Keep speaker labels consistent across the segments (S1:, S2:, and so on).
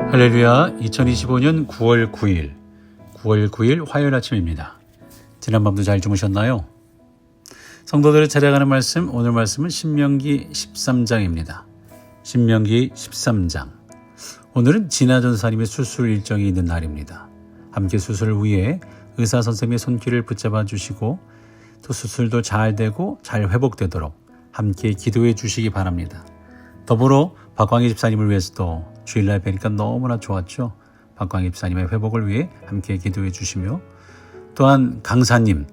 S1: 할렐루야. 2025년 9월 9일 화요일 아침입니다. 지난밤도 잘 주무셨나요? 성도들을 찾아가는 말씀, 오늘 말씀은 신명기 13장입니다. 신명기 13장. 오늘은 진화 전사님의 수술 일정이 있는 날입니다. 함께 수술을 위해 의사 선생님의 손길을 붙잡아 주시고 또 수술도 잘 되고 잘 회복되도록 함께 기도해 주시기 바랍니다. 더불어 박광희 집사님을 위해서도 주일날 뵈니까 너무나 좋았죠. 박광희 집사님의 회복을 위해 함께 기도해 주시며 또한 강사님,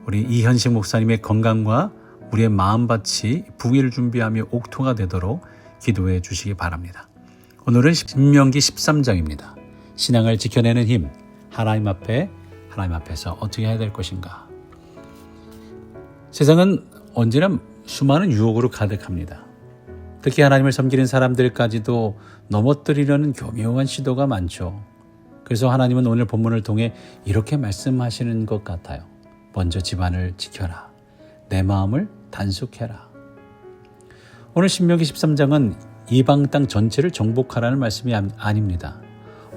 S1: 우리 이현식 목사님의 건강과 우리의 마음밭이 부귀를 준비하며 옥토가 되도록 기도해 주시기 바랍니다. 오늘은 신명기 13장입니다. 신앙을 지켜내는 힘, 하나님 앞에서 어떻게 해야 될 것인가. 세상은 언제나 수많은 유혹으로 가득합니다. 특히 하나님을 섬기는 사람들까지도 넘어뜨리려는 교묘한 시도가 많죠. 그래서 하나님은 오늘 본문을 통해 이렇게 말씀하시는 것 같아요. 먼저 집안을 지켜라. 내 마음을 단속해라. 오늘 신명기 13장은 이방 땅 전체를 정복하라는 말씀이 아닙니다.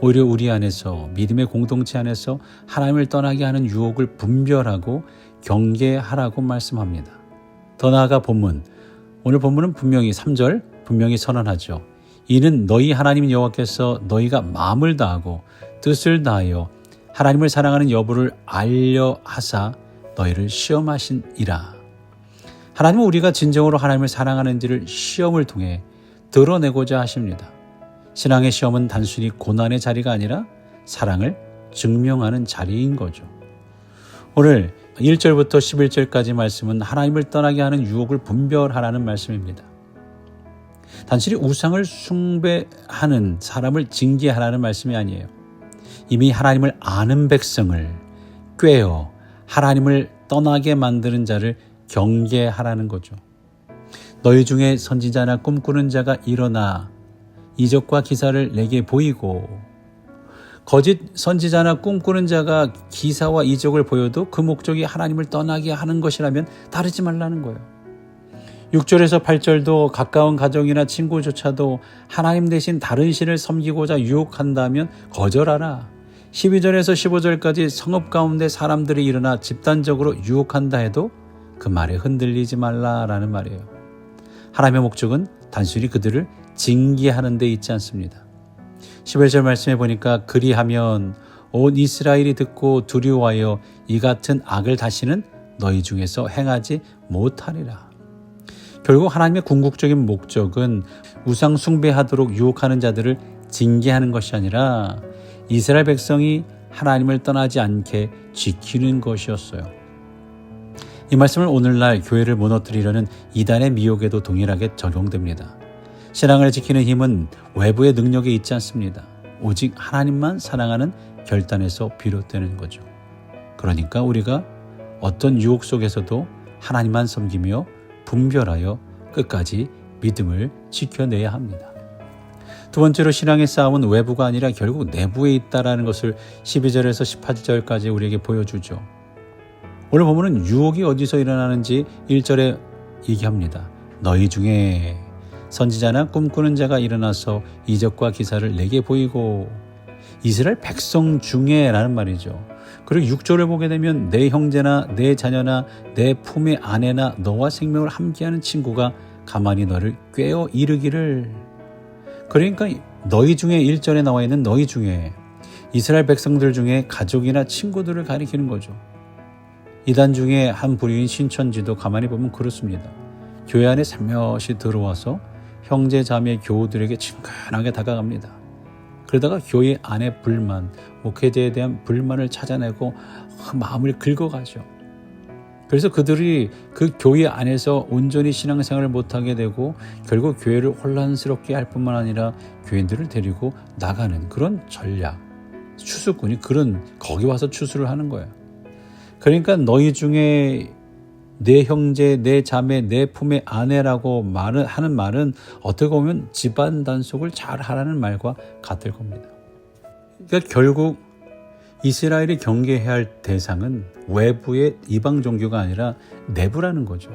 S1: 오히려 우리 안에서 믿음의 공동체 안에서 하나님을 떠나게 하는 유혹을 분별하고 경계하라고 말씀합니다. 더 나아가 오늘 본문은 분명히 3절 분명히 선언하죠. 이는 너희 하나님 여호와께서 너희가 마음을 다하고 뜻을 다하여 하나님을 사랑하는 여부를 알려 하사 너희를 시험하시니라. 하나님은 우리가 진정으로 하나님을 사랑하는지를 시험을 통해 드러내고자 하십니다. 신앙의 시험은 단순히 고난의 자리가 아니라 사랑을 증명하는 자리인 거죠. 오늘 1절부터 11절까지 말씀은 하나님을 떠나게 하는 유혹을 분별하라는 말씀입니다. 단순히 우상을 숭배하는 사람을 징계하라는 말씀이 아니에요. 이미 하나님을 아는 백성을 꾀어 하나님을 떠나게 만드는 자를 경계하라는 거죠. 너희 중에 선지자나 꿈꾸는 자가 일어나 이적과 기사를 내게 보이고, 거짓 선지자나 꿈꾸는 자가 기사와 이적을 보여도 그 목적이 하나님을 떠나게 하는 것이라면 따르지 말라는 거예요. 6절에서 8절도 가까운 가족이나 친구조차도 하나님 대신 다른 신을 섬기고자 유혹한다면 거절하라. 12절에서 15절까지 성읍 가운데 사람들이 일어나 집단적으로 유혹한다 해도 그 말에 흔들리지 말라라는 말이에요. 하나님의 목적은 단순히 그들을 징계하는 데 있지 않습니다. 11절 말씀해 보니까 그리하면 온 이스라엘이 듣고 두려워하여 이 같은 악을 다시는 너희 중에서 행하지 못하리라. 결국 하나님의 궁극적인 목적은 우상 숭배하도록 유혹하는 자들을 징계하는 것이 아니라 이스라엘 백성이 하나님을 떠나지 않게 지키는 것이었어요. 이 말씀은 오늘날 교회를 무너뜨리려는 이단의 미혹에도 동일하게 적용됩니다. 신앙을 지키는 힘은 외부의 능력에 있지 않습니다. 오직 하나님만 사랑하는 결단에서 비롯되는 거죠. 그러니까 우리가 어떤 유혹 속에서도 하나님만 섬기며 분별하여 끝까지 믿음을 지켜내야 합니다. 두 번째로 신앙의 싸움은 외부가 아니라 결국 내부에 있다는 것을 12절에서 18절까지 우리에게 보여주죠. 오늘 보면은 유혹이 어디서 일어나는지 1절에 얘기합니다. 너희 중에 선지자나 꿈꾸는 자가 일어나서 이적과 기사를 내게 보이고, 이스라엘 백성 중에 라는 말이죠. 그리고 6절을 보게 되면 내 형제나 내 자녀나 내 품의 아내나 너와 생명을 함께하는 친구가 가만히 너를 꾀어 이르기를. 그러니까 너희 중에 1절에 나와 있는 너희 중에 이스라엘 백성들 중에 가족이나 친구들을 가리키는 거죠. 이단 중에 한 부류인 신천지도 가만히 보면 그렇습니다. 교회 안에 살며시 들어와서 형제 자매 교우들에게 친근하게 다가갑니다. 그러다가 교회 안에 불만, 목회자에 대한 불만을 찾아내고 마음을 긁어가죠. 그래서 그들이 그 교회 안에서 온전히 신앙생활을 못하게 되고 결국 교회를 혼란스럽게 할 뿐만 아니라 교인들을 데리고 나가는 그런 전략, 추수꾼이 거기 와서 추수를 하는 거예요. 그러니까 너희 중에 내 형제, 내 자매, 내 품의 아내라고 하는 말은 어떻게 보면 집안 단속을 잘 하라는 말과 같을 겁니다. 그러니까 결국 이스라엘이 경계해야 할 대상은 외부의 이방 종교가 아니라 내부라는 거죠.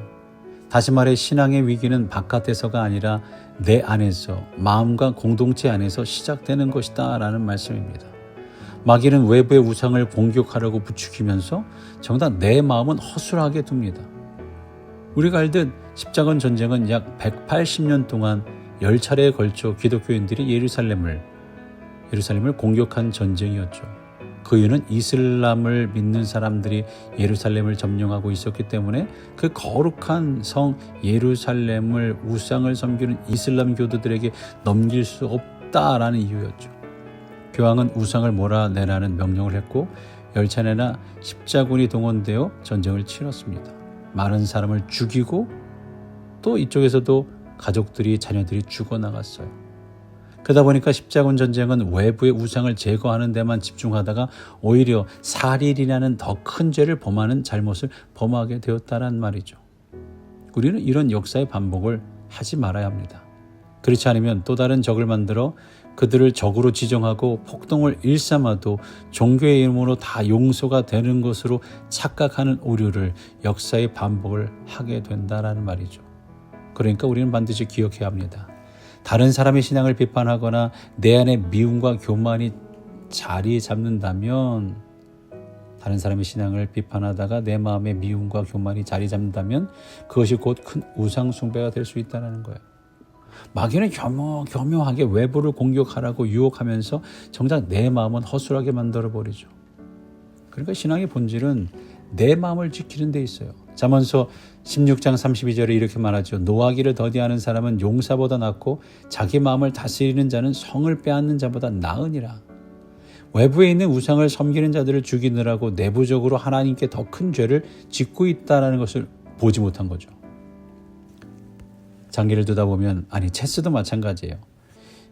S1: 다시 말해 신앙의 위기는 바깥에서가 아니라 내 안에서, 마음과 공동체 안에서 시작되는 것이다 라는 말씀입니다. 마귀는 외부의 우상을 공격하려고 부추기면서 정작 내 마음은 허술하게 둡니다. 우리가 알듯 십자군 전쟁은 약 180년 동안 10차례에 걸쳐 기독교인들이 예루살렘을 공격한 전쟁이었죠. 그 이유는 이슬람을 믿는 사람들이 예루살렘을 점령하고 있었기 때문에 그 거룩한 성 예루살렘을 우상을 섬기는 이슬람 교도들에게 넘길 수 없다라는 이유였죠. 교황은 우상을 몰아내라는 명령을 했고 10차례나 십자군이 동원되어 전쟁을 치렀습니다. 많은 사람을 죽이고 또 이쪽에서도 가족들이 자녀들이 죽어나갔어요. 그러다 보니까 십자군 전쟁은 외부의 우상을 제거하는 데만 집중하다가 오히려 살인이라는 더 큰 죄를 범하는 잘못을 범하게 되었다는 말이죠. 우리는 이런 역사의 반복을 하지 말아야 합니다. 그렇지 않으면 또 다른 적을 만들어 그들을 적으로 지정하고 폭동을 일삼아도 종교의 이름으로 다 용서가 되는 것으로 착각하는 오류를 역사의 반복을 하게 된다는 말이죠. 그러니까 우리는 반드시 기억해야 합니다. 다른 사람의 신앙을 비판하거나 내 안에 미움과 교만이 자리 잡는다면, 다른 사람의 신앙을 비판하다가 내 마음에 미움과 교만이 자리 잡는다면 그것이 곧 큰 우상 숭배가 될 수 있다는 거예요. 마귀는 교묘하게 외부를 공격하라고 유혹하면서 정작 내 마음은 허술하게 만들어버리죠. 그러니까 신앙의 본질은 내 마음을 지키는 데 있어요. 잠언서 16장 32절에 이렇게 말하죠. 노하기를 더디하는 사람은 용사보다 낫고 자기 마음을 다스리는 자는 성을 빼앗는 자보다 나으니라. 외부에 있는 우상을 섬기는 자들을 죽이느라고 내부적으로 하나님께 더 큰 죄를 짓고 있다는 것을 보지 못한 거죠. 장기를 두다 보면, 체스도 마찬가지예요.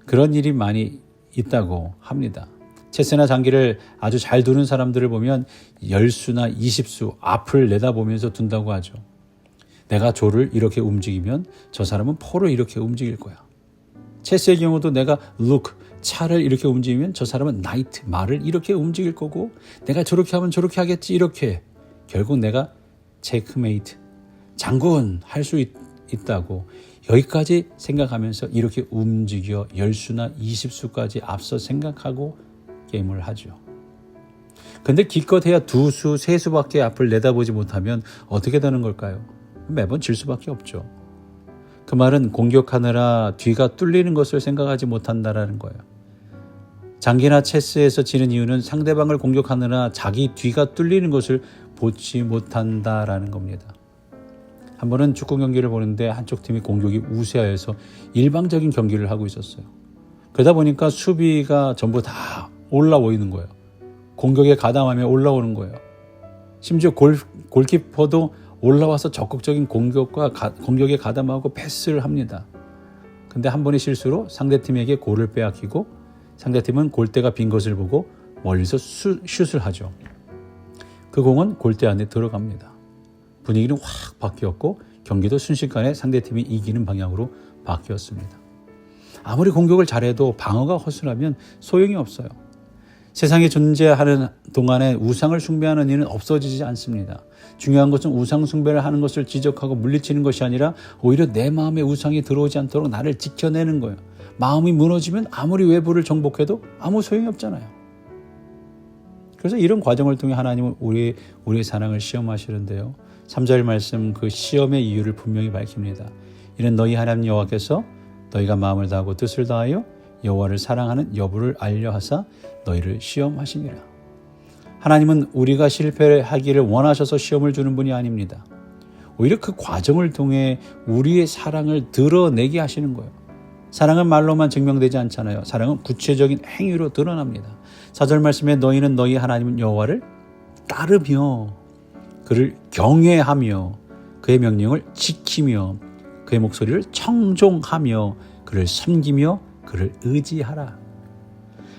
S1: 그런 일이 많이 있다고 합니다. 체스나 장기를 아주 잘 두는 사람들을 보면 10수나 20수 앞을 내다보면서 둔다고 하죠. 내가 조를 이렇게 움직이면 저 사람은 포를 이렇게 움직일 거야. 체스의 경우도 내가 차를 이렇게 움직이면 저 사람은 나이트, 말을 이렇게 움직일 거고, 내가 저렇게 하면 저렇게 하겠지, 이렇게. 결국 내가 체크메이트, 장군 할 수 있다고 여기까지 생각하면서 이렇게 움직여 10수나 20수까지 앞서 생각하고 게임을 하죠. 근데 기껏해야 2수, 3수밖에 앞을 내다보지 못하면 어떻게 되는 걸까요? 매번 질 수밖에 없죠. 그 말은 공격하느라 뒤가 뚫리는 것을 생각하지 못한다라는 거예요. 장기나 체스에서 지는 이유는 상대방을 공격하느라 자기 뒤가 뚫리는 것을 보지 못한다라는 겁니다. 한 번은 축구 경기를 보는데 한쪽 팀이 공격이 우세하여서 일방적인 경기를 하고 있었어요. 그러다 보니까 수비가 전부 다 올라와 있는 거예요. 공격에 가담하며 올라오는 거예요. 심지어 골키퍼도 올라와서 적극적인 공격에 가담하고 패스를 합니다. 근데 한 번의 실수로 상대팀에게 골을 빼앗기고 상대팀은 골대가 빈 것을 보고 멀리서 슛을 하죠. 그 공은 골대 안에 들어갑니다. 분위기는 확 바뀌었고 경기도 순식간에 상대팀이 이기는 방향으로 바뀌었습니다. 아무리 공격을 잘해도 방어가 허술하면 소용이 없어요. 세상에 존재하는 동안에 우상을 숭배하는 일은 없어지지 않습니다. 중요한 것은 우상 숭배를 하는 것을 지적하고 물리치는 것이 아니라 오히려 내 마음에 우상이 들어오지 않도록 나를 지켜내는 거예요. 마음이 무너지면 아무리 외부를 정복해도 아무 소용이 없잖아요. 그래서 이런 과정을 통해 하나님은 우리의 사랑을 시험하시는데요. 3절 말씀 그 시험의 이유를 분명히 밝힙니다. 이는 너희 하나님 여호와께서 너희가 마음을 다하고 뜻을 다하여 여호와를 사랑하는 여부를 알려하사 너희를 시험하심이라. 하나님은 우리가 실패하기를 원하셔서 시험을 주는 분이 아닙니다. 오히려 그 과정을 통해 우리의 사랑을 드러내게 하시는 거예요. 사랑은 말로만 증명되지 않잖아요. 사랑은 구체적인 행위로 드러납니다. 4절 말씀에 너희는 너희 하나님 여호와를 따르며 그를 경외하며 그의 명령을 지키며 그의 목소리를 청종하며 그를 섬기며 그를 의지하라.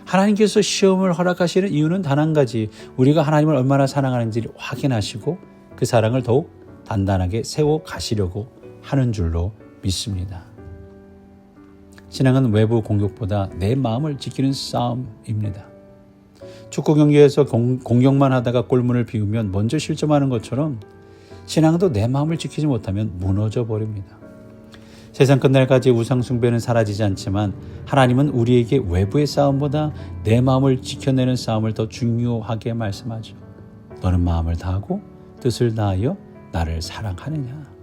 S1: 하나님께서 시험을 허락하시는 이유는 단 한 가지, 우리가 하나님을 얼마나 사랑하는지를 확인하시고 그 사랑을 더욱 단단하게 세워 가시려고 하는 줄로 믿습니다. 신앙은 외부 공격보다 내 마음을 지키는 싸움입니다. 축구 경기에서 공격만 하다가 골문을 비우면 먼저 실점하는 것처럼 신앙도 내 마음을 지키지 못하면 무너져 버립니다. 세상 끝날까지 우상 숭배는 사라지지 않지만 하나님은 우리에게 외부의 싸움보다 내 마음을 지켜내는 싸움을 더 중요하게 말씀하죠. 너는 마음을 다하고 뜻을 다하여 나를 사랑하느냐.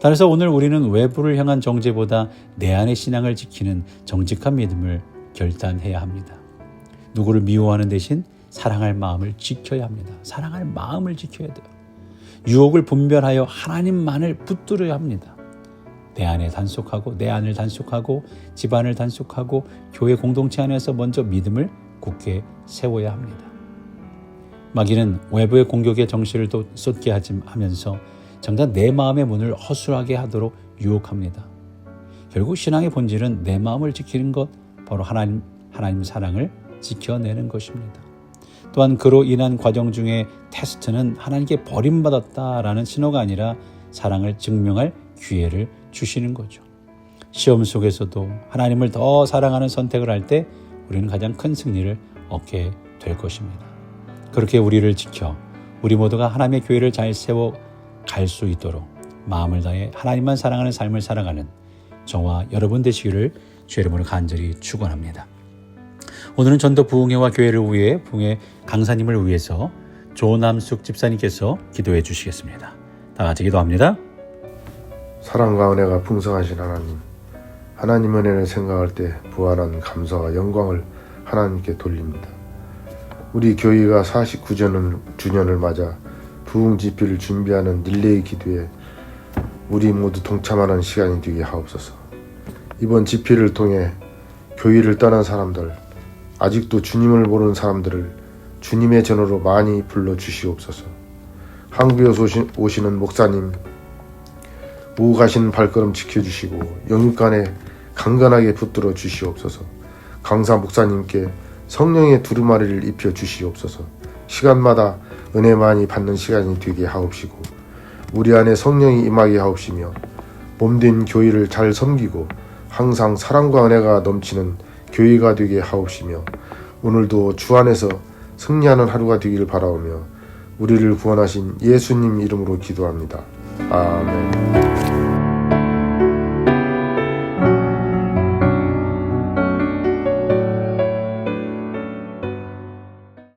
S1: 따라서 오늘 우리는 외부를 향한 정죄보다 내 안의 신앙을 지키는 정직한 믿음을 결단해야 합니다. 누구를 미워하는 대신 사랑할 마음을 지켜야 합니다. 사랑할 마음을 지켜야 돼요. 유혹을 분별하여 하나님만을 붙들어야 합니다. 내 안에 단속하고 내 안을 단속하고 집안을 단속하고 교회 공동체 안에서 먼저 믿음을 굳게 세워야 합니다. 마귀는 외부의 공격에 정신을 쏟게 하면서 정작 내 마음의 문을 허술하게 하도록 유혹합니다. 결국 신앙의 본질은 내 마음을 지키는 것, 바로 하나님 사랑을 지켜내는 것입니다. 또한 그로 인한 과정 중에 테스트는 하나님께 버림받았다라는 신호가 아니라 사랑을 증명할 기회를 주시는 거죠. 시험 속에서도 하나님을 더 사랑하는 선택을 할 때 우리는 가장 큰 승리를 얻게 될 것입니다. 그렇게 우리를 지켜 우리 모두가 하나님의 교회를 잘 세워 갈 수 있도록 마음을 다해 하나님만 사랑하는 삶을 살아가는 저와 여러분 되시기를 주의 이름으로 간절히 축원합니다. 오늘은 전도 부흥회와 교회를 위해 부흥회 강사님을 위해서 조남숙 집사님께서 기도해 주시겠습니다. 다 같이 기도합니다.
S2: 사랑과 은혜가 풍성하신 하나님, 하나님 은혜를 생각할 때 부활한 감사와 영광을 하나님께 돌립니다. 우리 교회가 49주년을 맞아 부흥 집회를 준비하는 릴레이 기도에 우리 모두 동참하는 시간이 되게 하옵소서. 이번 집회를 통해 교회를 떠난 사람들, 아직도 주님을 모르는 사람들을 주님의 전으로 많이 불러주시옵소서. 한국에 오시는 목사님, 오고 가시는 발걸음 지켜주시고 영육간에 강건하게 붙들어 주시옵소서. 강사 목사님께 성령의 두루마리를 입혀 주시옵소서. 시간마다 은혜 많이 받는 시간이 되게 하옵시고 우리 안에 성령이 임하게 하옵시며 몸된 교회를 잘 섬기고 항상 사랑과 은혜가 넘치는 교회가 되게 하옵시며 오늘도 주 안에서 승리하는 하루가 되기를 바라오며 우리를 구원하신 예수님 이름으로 기도합니다. 아멘.